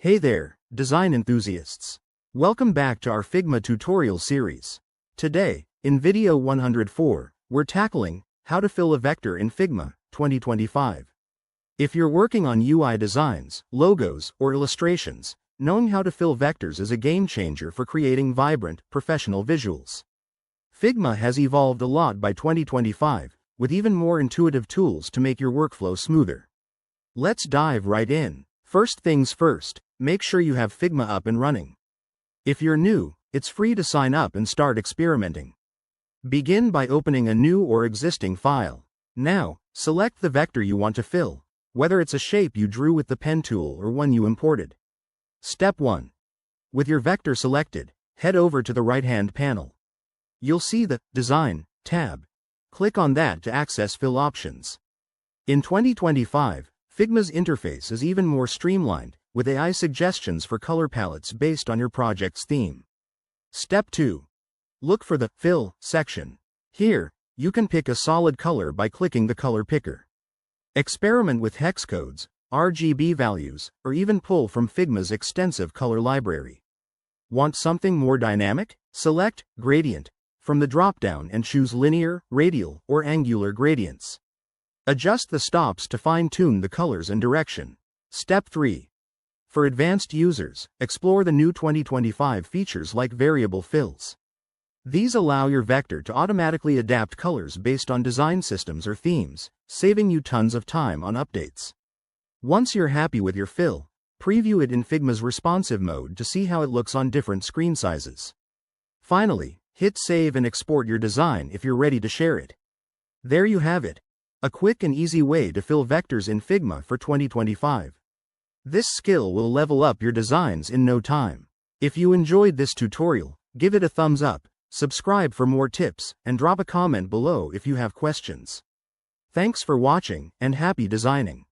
Hey there, design enthusiasts. Welcome back to our Figma tutorial series. Today, in video 104, we're tackling how to fill a vector in Figma 2025. If you're working on UI designs, logos, or illustrations, knowing how to fill vectors is a game changer for creating vibrant, professional visuals. Figma has evolved a lot by 2025, with even more intuitive tools to make your workflow smoother. Let's dive right in. First things first, make sure you have Figma up and running. If you're new, it's free to sign up and start experimenting. Begin by opening a new or existing file. Now, select the vector you want to fill, whether it's a shape you drew with the pen tool or one you imported. Step 1. With your vector selected, head over to the right-hand panel. You'll see the Design tab. Click on that to access fill options. In 2025, Figma's interface is even more streamlined, with AI suggestions for color palettes based on your project's theme. Step 2. Look for the Fill section. Here, you can pick a solid color by clicking the color picker. Experiment with hex codes, RGB values, or even pull from Figma's extensive color library. Want something more dynamic? Select Gradient from the drop-down and choose linear, radial, or angular gradients. Adjust the stops to fine-tune the colors and direction. Step 3. For advanced users, explore the new 2025 features like variable fills. These allow your vector to automatically adapt colors based on design systems or themes, saving you tons of time on updates. Once you're happy with your fill, preview it in Figma's responsive mode to see how it looks on different screen sizes. Finally, hit save and export your design if you're ready to share it. There you have it. A quick and easy way to fill vectors in Figma for 2025. This skill will level up your designs in no time. If you enjoyed this tutorial, give it a thumbs up, subscribe for more tips, and drop a comment below if you have questions. Thanks for watching, and happy designing.